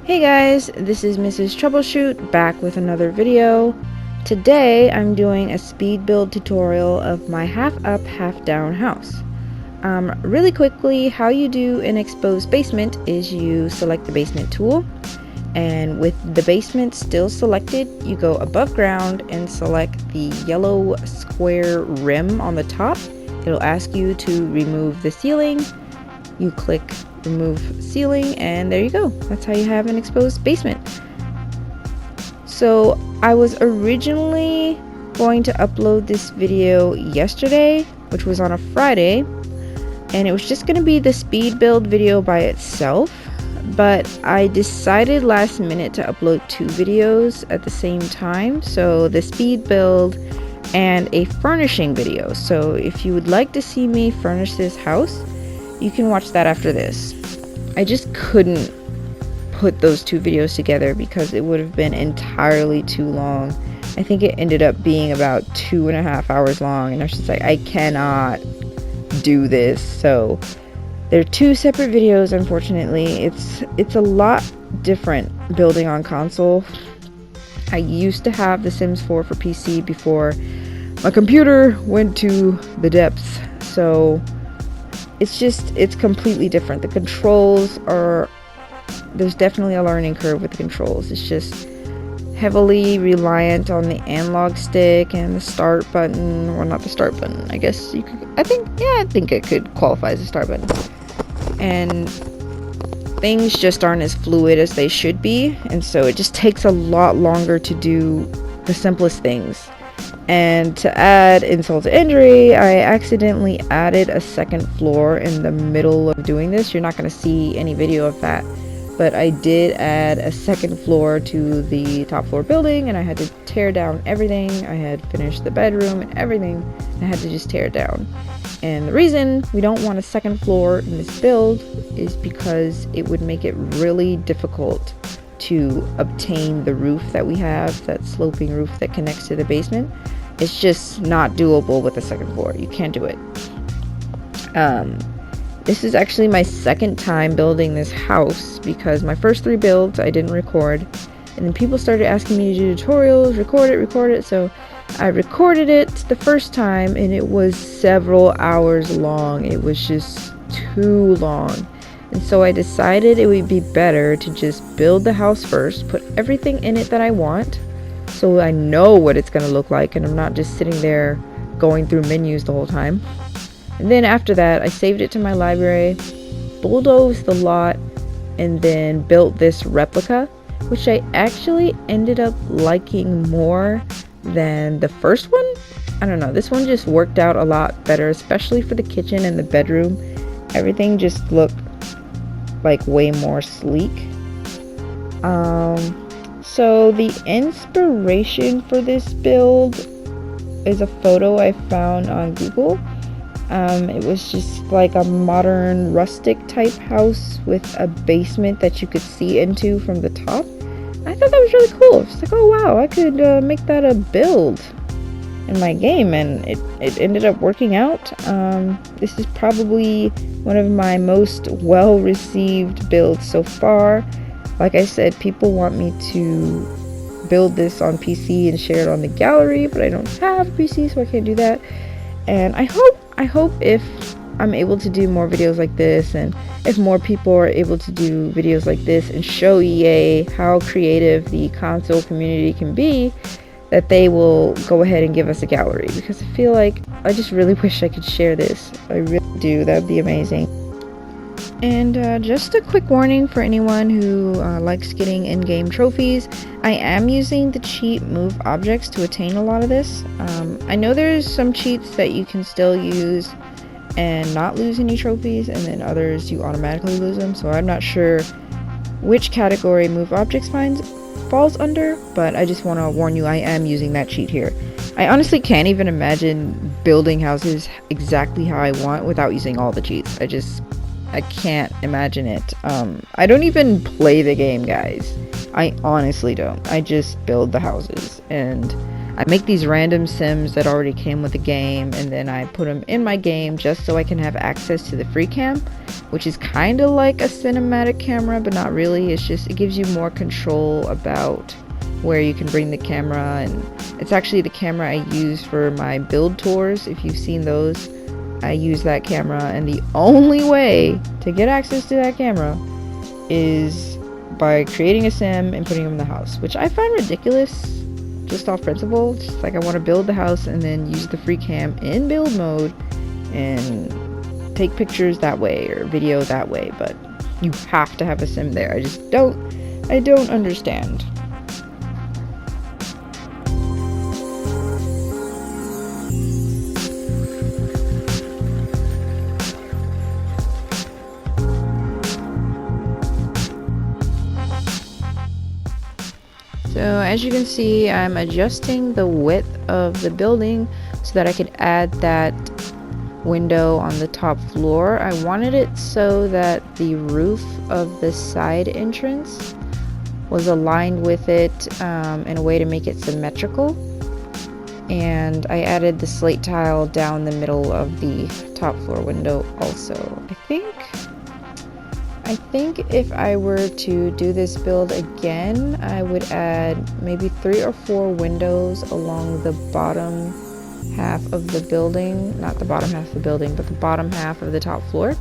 Hey guys, this is MrsTroubleshoot back with another video. Today I'm doing a speed build tutorial of my half up, half down house. Really quickly, how you do an exposed basement is you select the basement tool, and with the basement still selected, you go above ground and select the yellow square rim on the top. It'll ask you to remove the ceiling. You click remove ceiling and there you go. That's how you have an exposed basement. So I was originally going to upload this video yesterday, which was on a Friday, and it was just going to be the speed build video by itself, but I decided last minute to upload two videos at the same time, so the speed build and a furnishing video. So if you would like to see me furnish this house, you can watch that after this. I just couldn't put those two videos together because it would have been entirely too long. I think it ended up being about 2.5 hours long, and I was just like, I cannot do this. So they're two separate videos, unfortunately. It's a lot different building on console. I used to have the Sims 4 for PC before my computer went to the depths, so it's completely different. The controls there's definitely a learning curve with the controls. It's just heavily reliant on the analog stick and the start button, or not the start button, I guess you could, I think it could qualify as a start button. And things just aren't as fluid as they should be, and so it just takes a lot longer to do the simplest things. And to add insult to injury, I accidentally added a second floor in the middle of doing this. You're not going to see any video of that, but I did add a second floor to the top floor building, and I had to tear down everything. I had finished the bedroom and everything, and I had to just tear it down. And the reason we don't want a second floor in this build is because it would make it really difficult to obtain the roof that we have, that sloping roof that connects to the basement. It's just not doable with the second floor. You can't do it. This is actually my second time building this house, because my first 3 builds I didn't record, and then people started asking me to do tutorials, record it, so I recorded it the first time, and it was several hours long. It was just too long. And so I decided it would be better to just build the house first, put everything in it that I want, so I know what it's going to look like, and I'm not just sitting there going through menus the whole time. And then after that, I saved it to my library, bulldozed the lot, and then built this replica, which I actually ended up liking more than the first one. I don't know, this one just worked out a lot better, especially for the kitchen and the bedroom. Everything just looked like way more sleek. So the inspiration for this build is a photo I found on Google. It was just like a modern rustic type house with a basement that you could see into from the top. I thought that was really cool. It's like, oh wow, I could make that a build in my game, and it ended up working out. This is probably one of my most well received builds so far. Like I said, people want me to build this on PC and share it on the gallery, but I don't have a PC, so I can't do that. And I hope if I'm able to do more videos like this, and if more people are able to do videos like this and show EA how creative the console community can be, that they will go ahead and give us a gallery, because I feel like I just really wish I could share this. I really do. That would be amazing. And just a quick warning for anyone who likes getting in-game trophies, I am using the cheat move objects to attain a lot of this. I know there's some cheats that you can still use and not lose any trophies, and then others you automatically lose them, so I'm not sure which category move objects falls under, but I just want to warn you, I am using that cheat here. I honestly can't even imagine building houses exactly how I want without using all the cheats. I can't imagine it. I don't even play the game, guys. I honestly don't. I just build the houses, and I make these random sims that already came with the game, and then I put them in my game just so I can have access to the free cam, which is kind of like a cinematic camera, but not really. It's just, it gives you more control about where you can bring the camera, and it's actually the camera I use for my build tours. If you've seen those, I use that camera, and the only way to get access to that camera is by creating a sim and putting them in the house, which I find ridiculous just off principle. Just like, I want to build the house and then use the free cam in build mode and take pictures that way or video that way, but you have to have a sim there. I don't understand. So as you can see, I'm adjusting the width of the building so that I could add that window on the top floor. I wanted it so that the roof of the side entrance was aligned with it in a way to make it symmetrical. And I added the slate tile down the middle of the top floor window also. I think if I were to do this build again, I would add maybe 3 or 4 windows along the bottom half of the building. Not the bottom half of the building, but the bottom half of the top floor.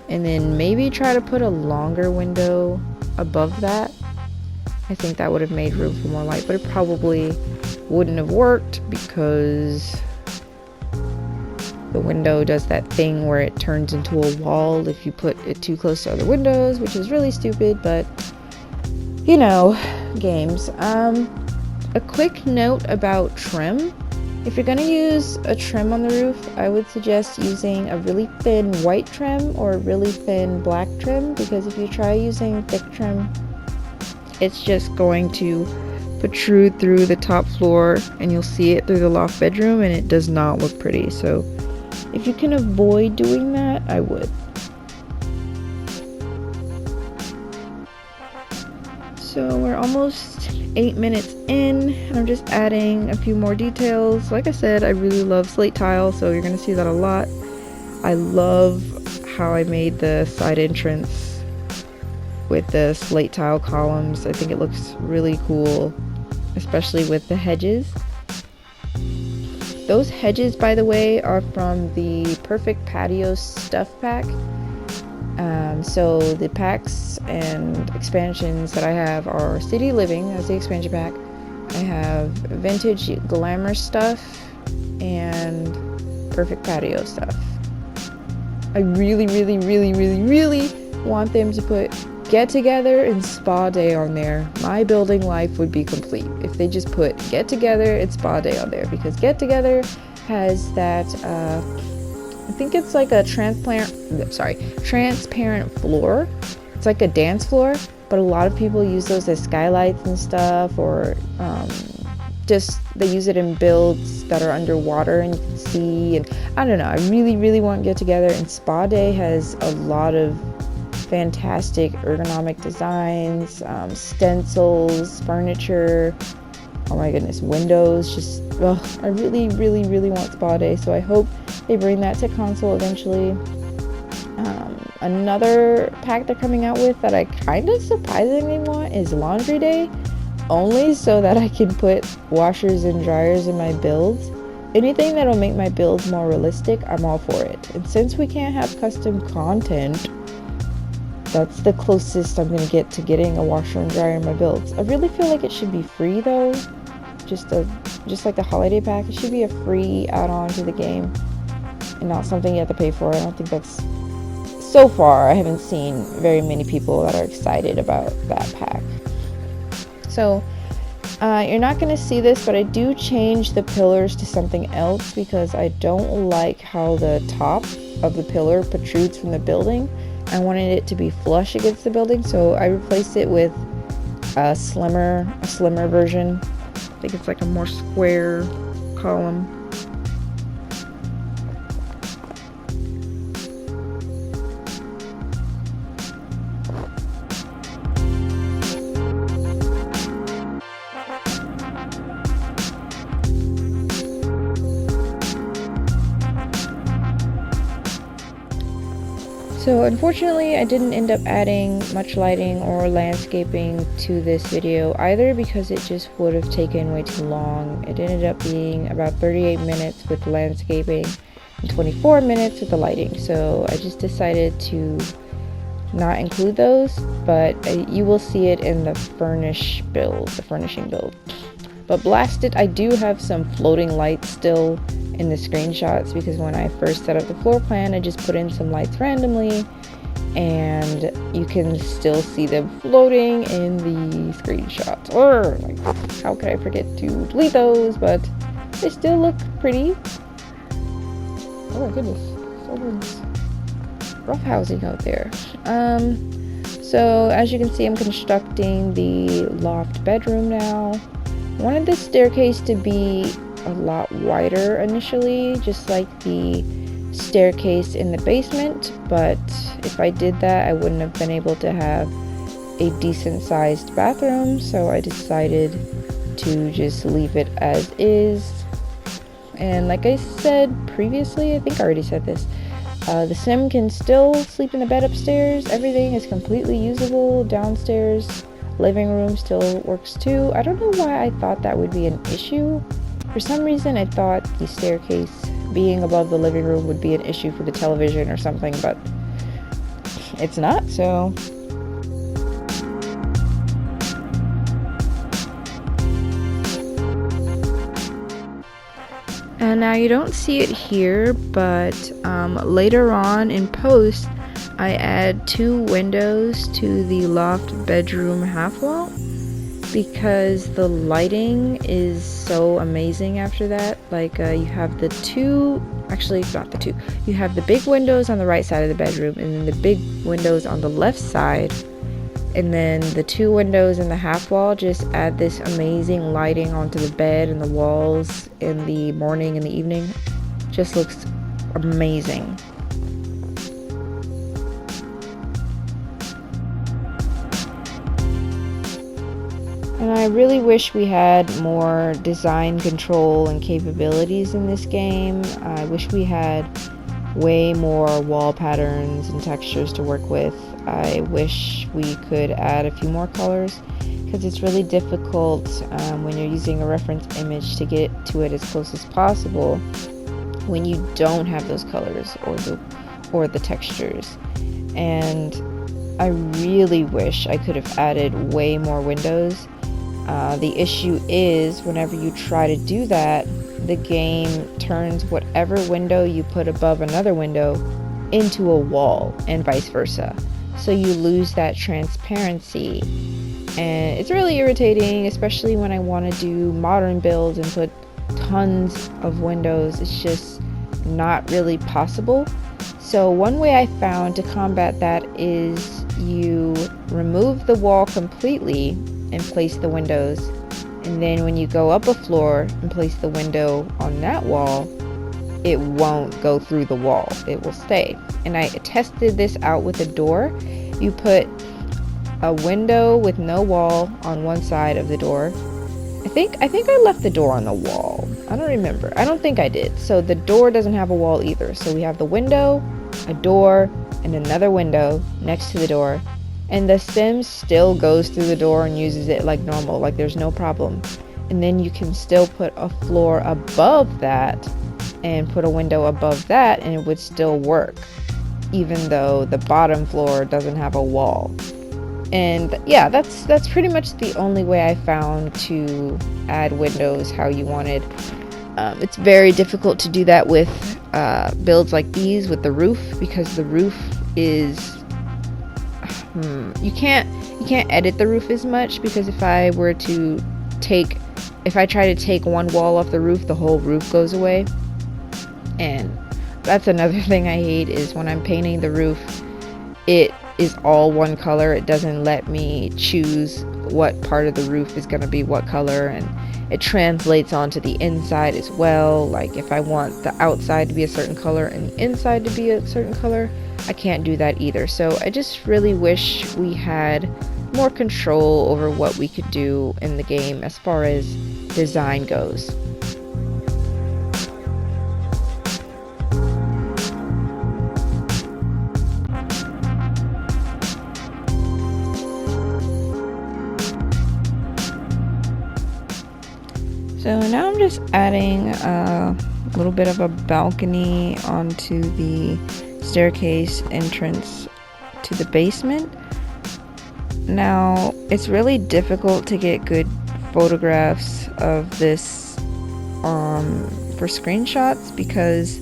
And then maybe try to put a longer window above that. I think that would have made room for more light, but it probably wouldn't have worked because the window does that thing where it turns into a wall if you put it too close to other windows, which is really stupid, but you know, games. A quick note about trim. If you're gonna use a trim on the roof, I would suggest using a really thin white trim or a really thin black trim, because if you try using thick trim, it's just going to protrude through the top floor and you'll see it through the loft bedroom, and it does not look pretty. So if you can avoid doing that, I would. So we're almost 8 minutes in, and I'm just adding a few more details. Like I said, I really love slate tile, so you're gonna see that a lot. I love how I made the side entrance with the slate tile columns. I think it looks really cool, especially with the hedges. Those hedges, by the way, are from the Perfect Patio Stuff Pack. So the packs and expansions that I have are City Living as the expansion pack. I have Vintage Glamour Stuff and Perfect Patio Stuff. I really want them to put Get Together and Spa Day on there. My building life would be complete if they just put Get Together and Spa Day on there, because Get Together has that I think it's like a transparent floor. It's like a dance floor, but a lot of people use those as skylights and stuff, or just they use it in builds that are underwater and you can see. And I don't know, I really want Get Together, and Spa Day has a lot of fantastic ergonomic designs, stencils, furniture, oh my goodness, windows. Just I really want Spa Day, so I hope they bring that to console eventually. Another pack they're coming out with that I kind of surprisingly want is Laundry Day, only so that I can put washers and dryers in my builds. Anything that'll make my builds more realistic, I'm all for it. And since we can't have custom content, that's the closest I'm gonna get to getting a washer and dryer in my builds. I really feel like it should be free though, just like the holiday pack. It should be a free add-on to the game and not something you have to pay for. I don't think that's, so far I haven't seen very many people that are excited about that pack. So you're not going to see this, but I do change the pillars to something else because I don't like how the top of the pillar protrudes from the building. I wanted it to be flush against the building, so I replaced it with a slimmer version. I think it's like a more square column. So unfortunately, I didn't end up adding much lighting or landscaping to this video either because it just would have taken way too long. It ended up being about 38 minutes with landscaping and 24 minutes with the lighting. So I just decided to not include those, but you will see it in the furnishing build. But blast it, I do have some floating lights still in the screenshots because when I first set up the floor plan, I just put in some lights randomly and you can still see them floating in the screenshots. Or like, how could I forget to delete those? But they still look pretty. Oh my goodness, someone's roughhousing out there. So as you can see, I'm constructing the loft bedroom now. I wanted the staircase to be a lot wider initially, just like the staircase in the basement, but if I did that, I wouldn't have been able to have a decent sized bathroom, so I decided to just leave it as is. And like I said previously, I think I already said this, the sim can still sleep in the bed upstairs. Everything is completely usable. Downstairs living room still works too. I don't know why I thought that would be an issue. For some reason I thought the staircase being above the living room would be an issue for the television or something, but it's not, so. And now you don't see it here, but later on in post, I add 2 windows to the loft bedroom half wall because the lighting is so amazing after that. Like you have the 2, actually not the 2, you have the big windows on the right side of the bedroom and then the big windows on the left side. And then the 2 windows in the half wall just add this amazing lighting onto the bed and the walls in the morning and the evening. Just looks amazing. And I really wish we had more design control and capabilities in this game. I wish we had way more wall patterns and textures to work with. I wish we could add a few more colors because it's really difficult when you're using a reference image to get to it as close as possible when you don't have those colors or the textures. And I really wish I could have added way more windows. The issue is whenever you try to do that, the game turns whatever window you put above another window into a wall and vice versa. So you lose that transparency. And it's really irritating, especially when I want to do modern builds and put tons of windows. It's just not really possible. So one way I found to combat that is you remove the wall completely and place the windows, and then when you go up a floor and place the window on that wall, it won't go through the wall, it will stay. And I tested this out with a door. You put a window with no wall on one side of the door. I think I left the door on the wall. I don't remember. I don't think I did. So the door doesn't have a wall either. So we have the window, a door, and another window next to the door. And the sim still goes through the door and uses it like normal, like there's no problem. And then you can still put a floor above that and put a window above that and it would still work, even though the bottom floor doesn't have a wall. And yeah, that's pretty much the only way I found to add windows how you wanted. It's very difficult to do that with builds like these with the roof, because the roof is you can't edit the roof as much, because if I try to take one wall off the roof, the whole roof goes away. And that's another thing I hate, is when I'm painting the roof, it is all one color. It doesn't let me choose what part of the roof is going to be what color, and it translates onto the inside as well. Like if I want the outside to be a certain color and the inside to be a certain color, I can't do that either. So I just really wish we had more control over what we could do in the game as far as design goes. So now I'm just adding a little bit of a balcony onto the staircase entrance to the basement. Now, it's really difficult to get good photographs of this for screenshots because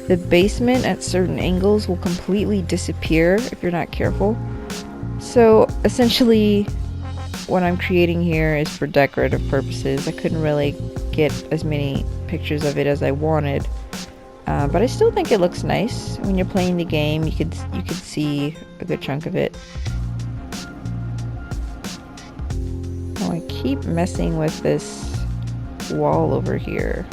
the basement at certain angles will completely disappear if you're not careful. So essentially what I'm creating here is for decorative purposes. I couldn't really get as many pictures of it as I wanted, but I still think it looks nice. When you're playing the game, you could see a good chunk of it. Oh, I keep messing with this wall over here.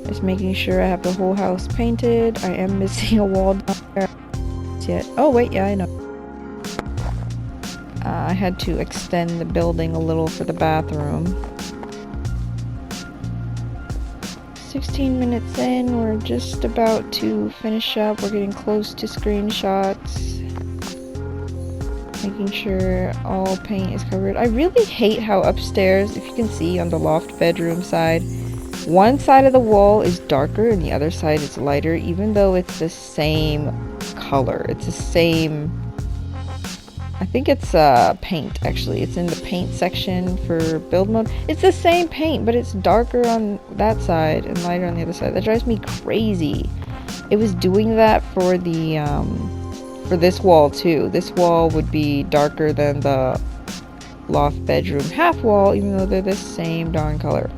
Just making sure I have the whole house painted. I am missing a wall down there. Yet. Oh wait, yeah, I know. I had to extend the building a little for the bathroom. 16 minutes in, we're just about to finish up. We're getting close to screenshots. Making sure all paint is covered. I really hate how upstairs, if you can see on the loft bedroom side, one side of the wall is darker and the other side is lighter, even though it's the same color. It's the same, I think it's paint actually. It's in the paint section for build mode. It's the same paint, but it's darker on that side and lighter on the other side. That drives me crazy. It was doing that for the for this wall too. This wall would be darker than the loft bedroom half wall, even though they're the same darn color.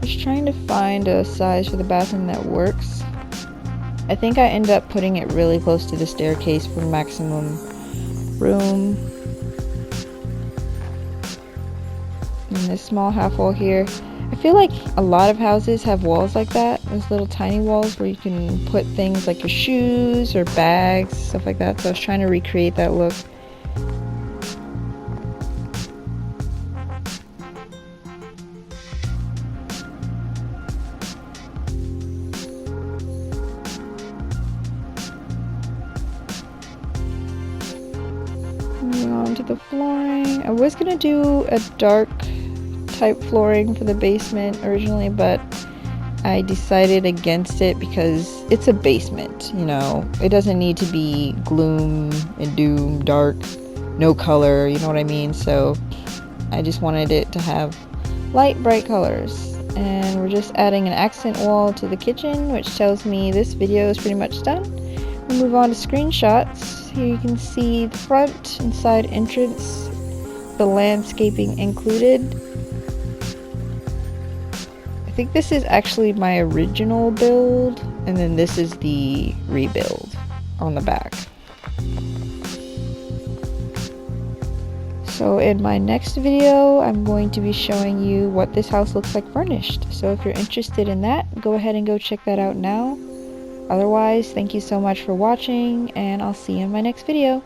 Just trying to find a size for the bathroom that works. I think I end up putting it really close to the staircase for maximum room. And this small half wall here. I feel like a lot of houses have walls like that. Those little tiny walls where you can put things like your shoes or bags, stuff like that. So I was trying to recreate that look. Moving on to the flooring. I was gonna do a dark type flooring for the basement originally, but I decided against it because it's a basement, you know. It doesn't need to be gloom and doom, dark, no color, you know what I mean? So I just wanted it to have light, bright colors. And we're just adding an accent wall to the kitchen, which tells me this video is pretty much done. We'll move on to screenshots. Here you can see the front and side entrance, the landscaping included. I think this is actually my original build, and then this is the rebuild on the back. So in my next video, I'm going to be showing you what this house looks like furnished. So if you're interested in that, go ahead and go check that out now. Otherwise, thank you so much for watching, and I'll see you in my next video.